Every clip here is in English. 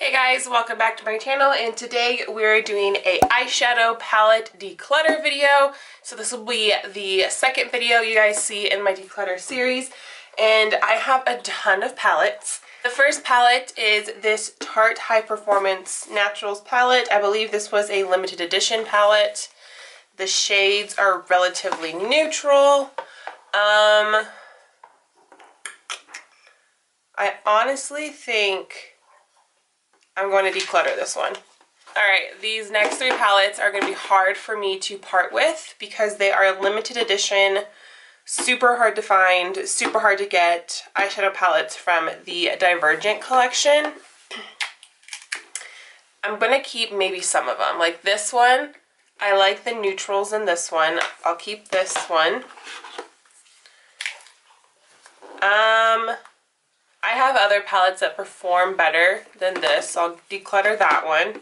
Hey guys, welcome back to my channel, and today we're doing a eyeshadow palette declutter video. So this will be the second video you guys see in my declutter series, and I have a ton of palettes. The first palette is this Tarte High Performance Naturals palette. I believe this was a limited edition palette. The shades are relatively neutral. I honestly think I'm going to declutter this one. Alright, these next three palettes are going to be hard for me to part with because they are limited edition, super hard to find, super hard to get eyeshadow palettes from the Divergent collection. I'm going to keep maybe some of them. Like this one, I like the neutrals in this one. I'll keep this one. I have other palettes that perform better than this, so I'll declutter that one.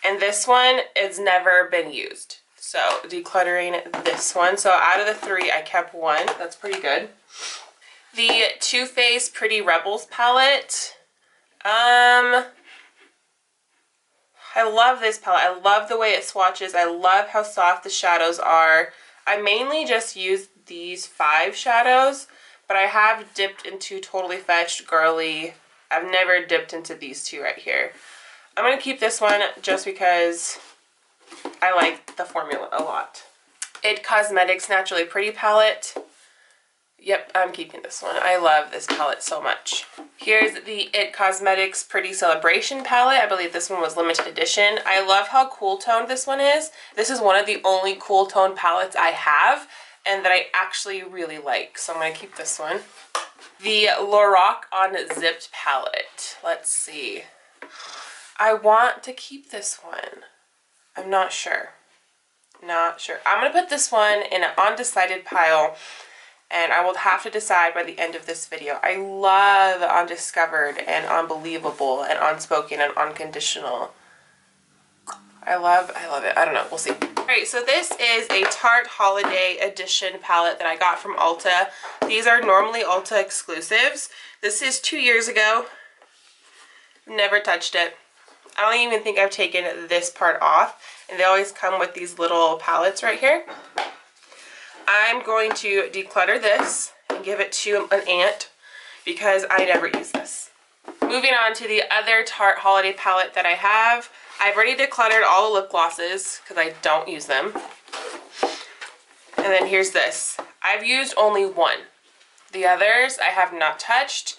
And this one has never been used, so decluttering this one. So out of the three, I kept one. That's pretty good. The Too Faced Pretty Rebels palette. I love this palette. I love the way it swatches. I love how soft the shadows are. I mainly just use these 5 shadows, but I have dipped into Totally Fetched, Girly. I've never dipped into these two right here. I'm going to keep this one just because I like the formula a lot. It Cosmetics Naturally Pretty palette. Yep, I'm keeping this one. I love this palette so much. Here's the It Cosmetics Pretty Celebration palette. I believe this one was limited edition. I love how cool toned this one is. This is one of the only cool tone palettes I have and that I actually really like. So I'm going to keep this one. The Lorac Unzipped palette. Let's see. I want to keep this one. I'm not sure. Not sure. I'm going to put this one in an undecided pile, and I will have to decide by the end of this video. I love Undiscovered and Unbelievable and Unspoken and Unconditional. I love it. I don't know. We'll see. Alright, so this is a Tarte Holiday Edition palette that I got from Ulta. These are normally Ulta exclusives. This is 2 years ago. Never touched it. I don't even think I've taken this part off. And they always come with these little palettes right here. I'm going to declutter this and give it to an aunt because I never use this. Moving on to the other Tarte Holiday palette that I have. I've already decluttered all the lip glosses because I don't use them. And then here's this. I've used only one. The others I have not touched.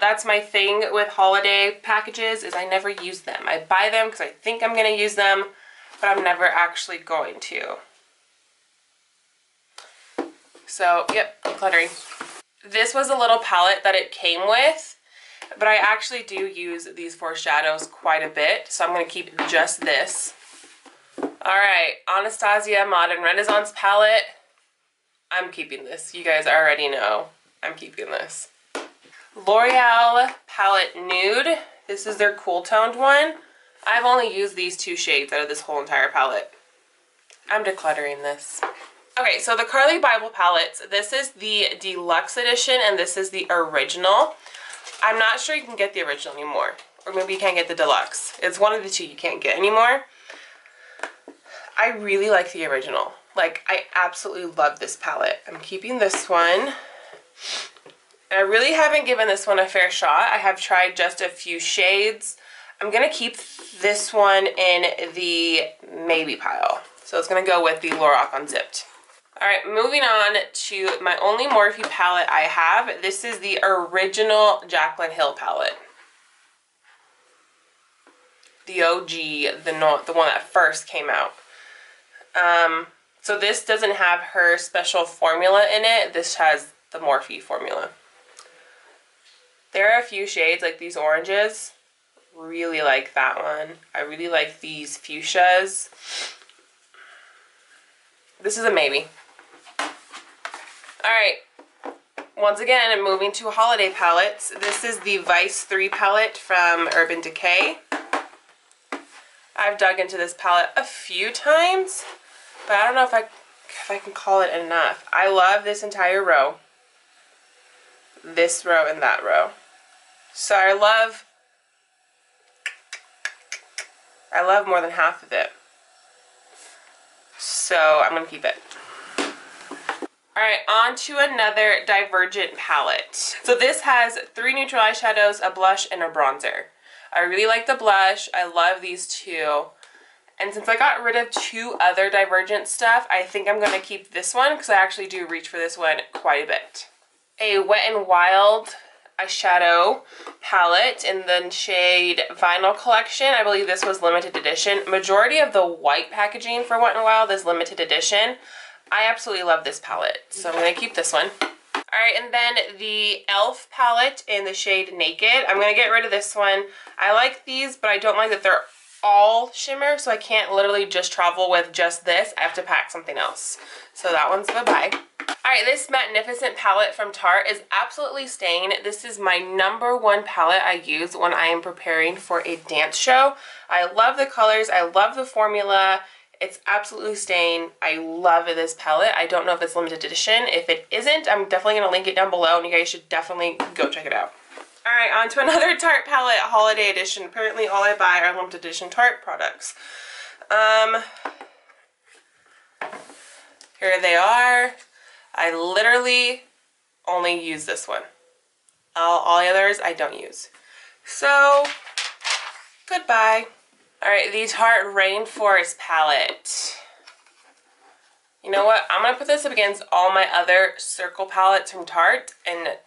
That's my thing with holiday packages, is I never use them. I buy them because I think I'm going to use them, but I'm never actually going to. So, yep, decluttering. This was a little palette that it came with, but I actually do use these 4 shadows quite a bit, so I'm going to keep just this. Alright, Anastasia Modern Renaissance palette. I'm keeping this. You guys already know I'm keeping this. L'Oreal Palette Nude. This is their cool toned one. I've only used these 2 shades out of this whole entire palette. I'm decluttering this. Okay, so the Carly Bible palettes, this is the deluxe edition and this is the original. I'm not sure you can get the original anymore, or maybe you can't get the deluxe. It's one of the two you can't get anymore. I really like the original. Like, I absolutely love this palette. I'm keeping this one. And I really haven't given this one a fair shot. I have tried just a few shades. I'm going to keep this one in the maybe pile. So it's going to go with the Lorac Unzipped. Alright, moving on to my only Morphe palette I have. This is the original Jaclyn Hill palette. The OG, the one that first came out. So this doesn't have her special formula in it. This has the Morphe formula. There are a few shades, like these oranges. Really like that one. I really like these fuchsias. This is a maybe. Alright, once again, I'm moving to holiday palettes. This is the Vice 3 palette from Urban Decay. I've dug into this palette a few times, but I don't know if I can call it enough. I love this entire row. This row and that row. So I love more than half of it. So I'm gonna keep it. Alright, on to another Divergent palette. So this has 3 neutral eyeshadows, a blush, and a bronzer. I really like the blush. I love these two. And since I got rid of 2 other Divergent stuff, I think I'm going to keep this one because I actually do reach for this one quite a bit. A Wet n Wild eyeshadow palette in the shade Vinyl Collection. I believe this was limited edition. Majority of the white packaging for Wet n Wild is limited edition. I absolutely love this palette, so I'm going to keep this one. Alright, and then the e.l.f. palette in the shade Naked. I'm going to get rid of this one. I like these, but I don't like that they're all shimmer, so I can't literally just travel with just this. I have to pack something else. So that one's bye-bye. Alright, this Magnificent palette from Tarte is absolutely staying. This is my #1 palette I use when I am preparing for a dance show. I love the colors. I love the formula. It's absolutely staying. I love this palette. I don't know if it's limited edition. If it isn't, I'm definitely going to link it down below, and you guys should definitely go check it out. Alright, on to another Tarte palette, holiday edition. Apparently all I buy are limited edition Tarte products. Here they are. I literally only use this one. All the others I don't use. So, goodbye. Alright, the Tarte Rainforest palette. You know what? I'm going to put this up against all my other circle palettes from Tarte and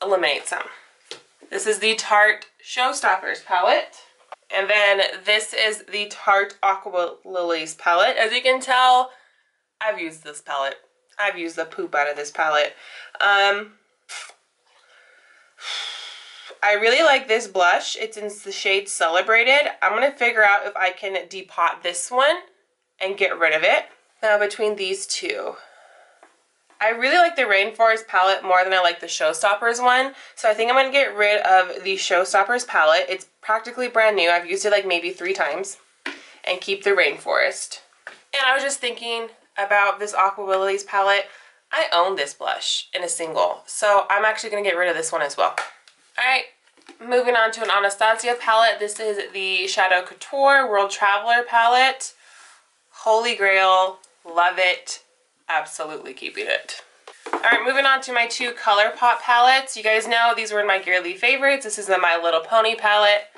eliminate some. This is the Tarte Showstoppers palette. And then this is the Tarte Aqua Lilies palette. As you can tell, I've used this palette. I've used the poop out of this palette. I really like this blush. It's in the shade Celebrated. I'm going to figure out if I can depot this one and get rid of it. Now between these two. I really like the Rainforest palette more than I like the Showstoppers one. So I think I'm going to get rid of the Showstoppers palette. It's practically brand new. I've used it like maybe 3 times. And keep the Rainforest. And I was just thinking about this Aqua Lilies palette. I own this blush in a single. So I'm actually going to get rid of this one as well. Alright, moving on to an Anastasia palette. This is the Shadow Couture World Traveler palette. Holy Grail. Love it. Absolutely keeping it. Alright, moving on to my 2 Colourpop palettes. You guys know these were my yearly favorites. This is the My Little Pony palette.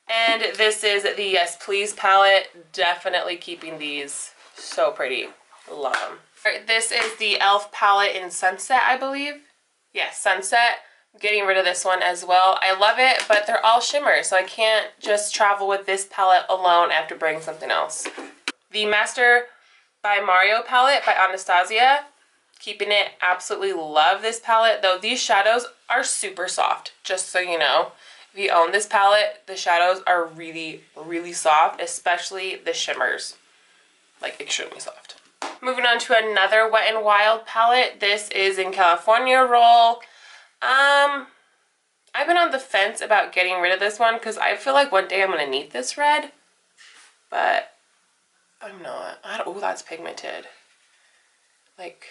And this is the Yes Please palette. Definitely keeping these. So pretty. Love them. Alright, this is the e.l.f. palette in Sunset, I believe. Yes, Sunset. Getting rid of this one as well. I love it, but they're all shimmer, so I can't just travel with this palette alone. I have to bring something else. The Master by Mario palette by Anastasia. Keeping it. Absolutely love this palette, though these shadows are super soft, just so you know. If you own this palette, the shadows are really, really soft, especially the shimmers. Like, extremely soft. Moving on to another Wet n Wild palette. This is in California Roll. I've been on the fence about getting rid of this one because I feel like one day I'm going to need this red. But I'm not. Oh, that's pigmented. Like,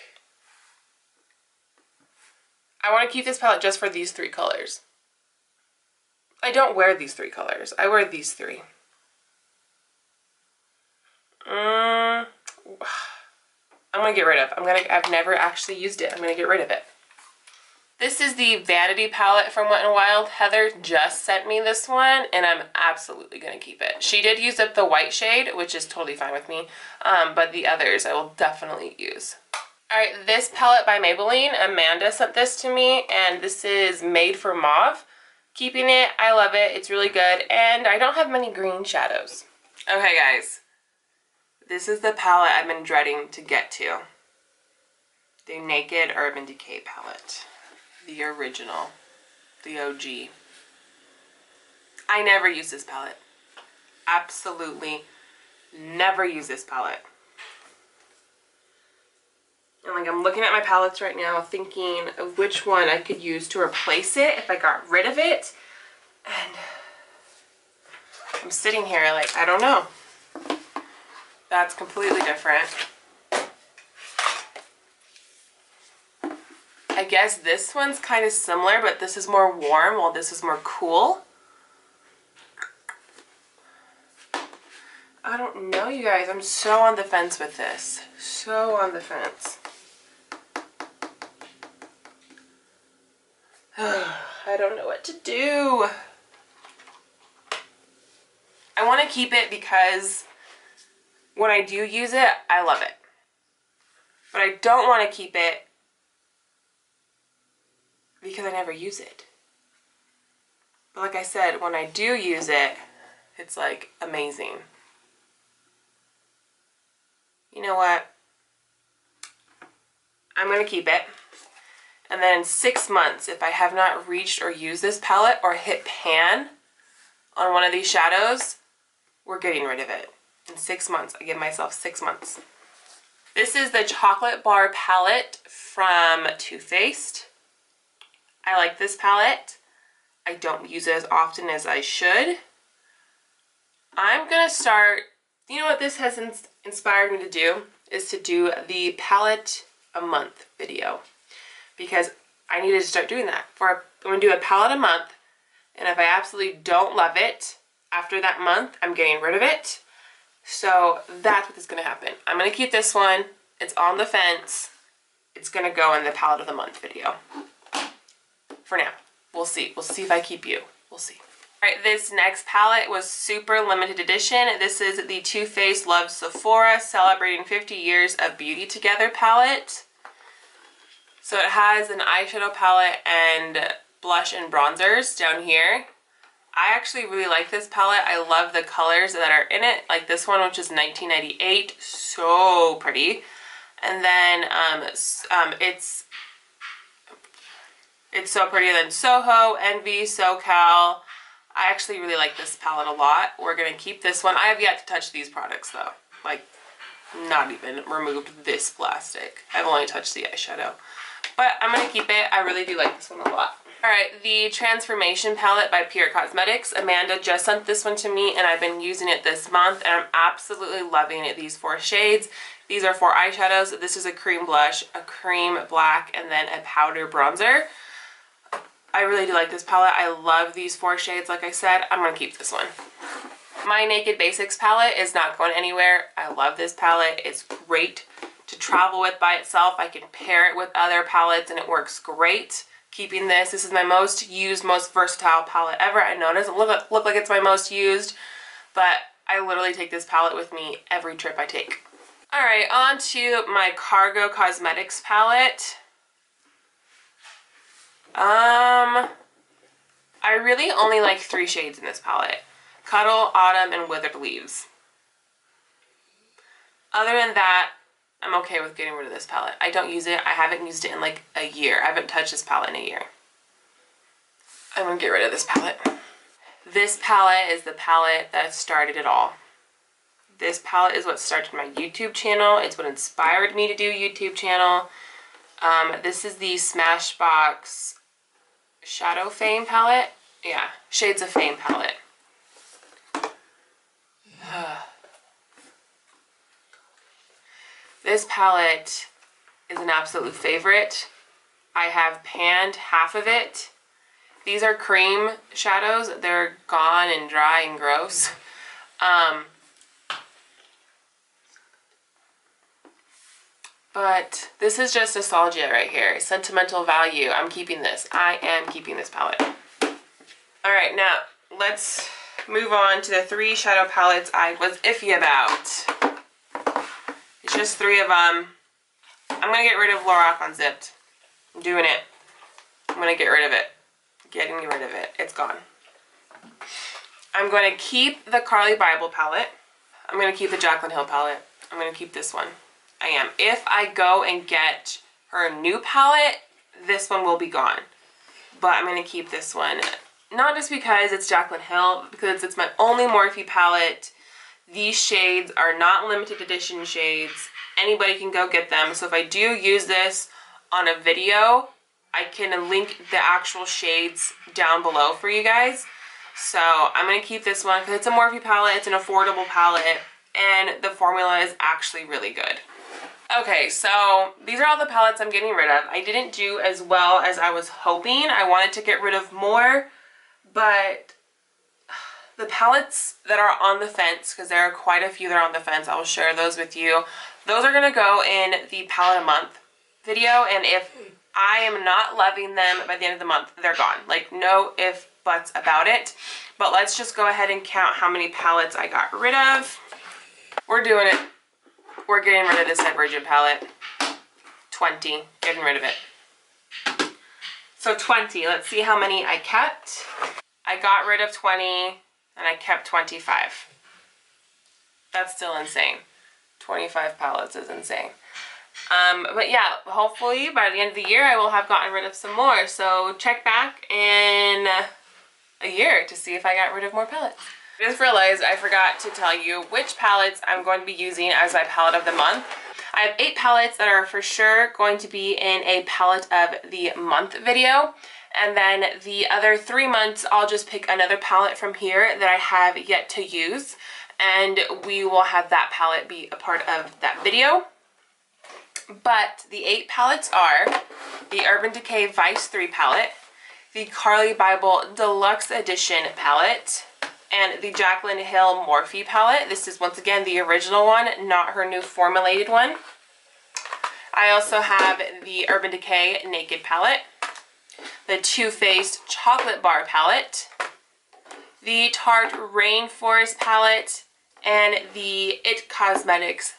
I want to keep this palette just for these 3 colors. I don't wear these 3 colors. I wear these 3. I'm going to get rid of. I've never actually used it. I'm going to get rid of it. This is the Vanity palette from Wet n Wild. Heather just sent me this one, and I'm absolutely going to keep it. She did use up the white shade, which is totally fine with me, but the others I will definitely use. Alright, this palette by Maybelline, Amanda sent this to me, and this is Made for Mauve. Keeping it, I love it, it's really good, and I don't have many green shadows. Okay guys, this is the palette I've been dreading to get to. The Naked Urban Decay palette. The original. The OG. I never use this palette. Absolutely never use this palette. And like, I'm looking at my palettes right now thinking of which one I could use to replace it if I got rid of it. And I'm sitting here like, I don't know. That's completely different. I guess this one's kind of similar, but this is more warm while this is more cool. I don't know, you guys. I'm so on the fence with this. So on the fence. I don't know what to do. I want to keep it because when I do use it, I love it. But I don't want to keep it because I never use it. But like I said, when I do use it, it's like amazing. You know what? I'm going to keep it. And then in 6 months, if I have not reached or used this palette or hit pan on one of these shadows, we're getting rid of it. In 6 months. I give myself 6 months. This is the Chocolate Bar palette from Too Faced. I like this palette. I don't use it as often as I should. I'm going to start, you know what this has inspired me to do? Is to do the palette a month video. Because I needed to start doing that. I'm going to do a palette a month. And if I absolutely don't love it, after that month, I'm getting rid of it. So that's what's going to happen. I'm going to keep this one. It's on the fence. It's going to go in the palette of the month video. For now. We'll see. We'll see if I keep you. We'll see. Alright, this next palette was super limited edition. This is the Too Faced Love Sephora Celebrating 50 Years of Beauty Together palette. So it has an eyeshadow palette and blush and bronzers down here. I actually really like this palette. I love the colors that are in it. Like this one, which is 1998. So pretty. And then it's so pretty. Then Soho, Envy, SoCal. I actually really like this palette a lot. We're going to keep this one. I have yet to touch these products though. Like, not even removed this plastic. I've only touched the eyeshadow. But I'm going to keep it. I really do like this one a lot. Alright, the Transformation palette by Pure Cosmetics. Amanda just sent this one to me and I've been using it this month and I'm absolutely loving it. These 4 shades. These are 4 eyeshadows. This is a cream blush, a cream black, and then a powder bronzer. I really do like this palette. I love these 4 shades. Like I said, I'm going to keep this one. My Naked Basics palette is not going anywhere. I love this palette. It's great to travel with by itself. I can pair it with other palettes and it works great. Keeping this. This is my most used, most versatile palette ever. I know it doesn't look like it's my most used, but I literally take this palette with me every trip I take. Alright, on to my Cargo Cosmetics palette. I really only like 3 shades in this palette. Cuddle, Autumn, and Withered Leaves. Other than that, I'm okay with getting rid of this palette. I don't use it. I haven't used it in like a year. I haven't touched this palette in a year. I'm going to get rid of this palette. This palette is the palette that started it all. This palette is what started my YouTube channel. It's what inspired me to do a YouTube channel. This is the Smashbox Shadow Fame palette. Yeah, Shades of Fame palette. This palette is an absolute favorite. I have panned half of it. These are cream shadows. They're gone and dry and gross. But this is just nostalgia right here. Sentimental value. I'm keeping this. I am keeping this palette. Alright, now let's move on to the 3 shadow palettes I was iffy about. It's just 3 of them. I'm going to get rid of Lorac Unzipped. I'm doing it. I'm going to get rid of it. Getting rid of it. It's gone. I'm going to keep the Carly Bible palette. I'm going to keep the Jaclyn Hill palette. I'm going to keep this one. I am. If I go and get her new palette, this one will be gone. But I'm going to keep this one. Not just because it's Jaclyn Hill, because it's my only Morphe palette. These shades are not limited edition shades. Anybody can go get them. So if I do use this on a video, I can link the actual shades down below for you guys. So I'm going to keep this one because it's a Morphe palette. It's an affordable palette. And the formula is actually really good. Okay, so these are all the palettes I'm getting rid of. I didn't do as well as I was hoping. I wanted to get rid of more, but the palettes that are on the fence, because there are quite a few that are on the fence, I will share those with you. Those are going to go in the palette a month video, and if I am not loving them by the end of the month, they're gone. Like, no ifs, buts about it. But let's just go ahead and count how many palettes I got rid of. We're doing it. We're getting rid of this Divergent palette. 20. Getting rid of it. So 20. Let's see how many I kept. I got rid of 20 and I kept 25. That's still insane. 25 palettes is insane. But yeah, hopefully by the end of the year I will have gotten rid of some more. So check back in a year to see if I got rid of more palettes. I just realized I forgot to tell you which palettes I'm going to be using as my palette of the month. I have 8 palettes that are for sure going to be in a palette of the month video. And then the other 3 months, I'll just pick another palette from here that I have yet to use. And we will have that palette be a part of that video. But the 8 palettes are the Urban Decay Vice 3 palette, the Carly Bible Deluxe Edition palette, and the Jaclyn Hill Morphe palette. This is once again the original one, not her new formulated one. I also have the Urban Decay Naked palette, the Too Faced Chocolate Bar palette, the Tarte Rainforest palette, and the It Cosmetics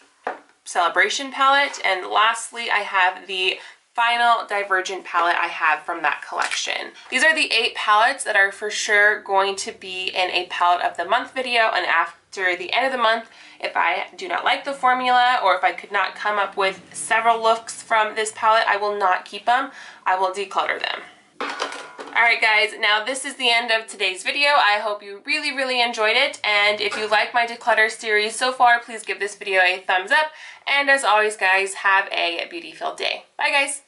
Celebration palette. And lastly, I have the final Divergent palette I have from that collection. These are the 8 palettes that are for sure going to be in a palette of the month video, and after the end of the month, if I do not like the formula or if I could not come up with several looks from this palette, I will not keep them. I will declutter them. Alright guys, now this is the end of today's video. I hope you really enjoyed it, and if you like my Declutter series so far, please give this video a thumbs up, and as always guys, have a beauty-filled day. Bye guys!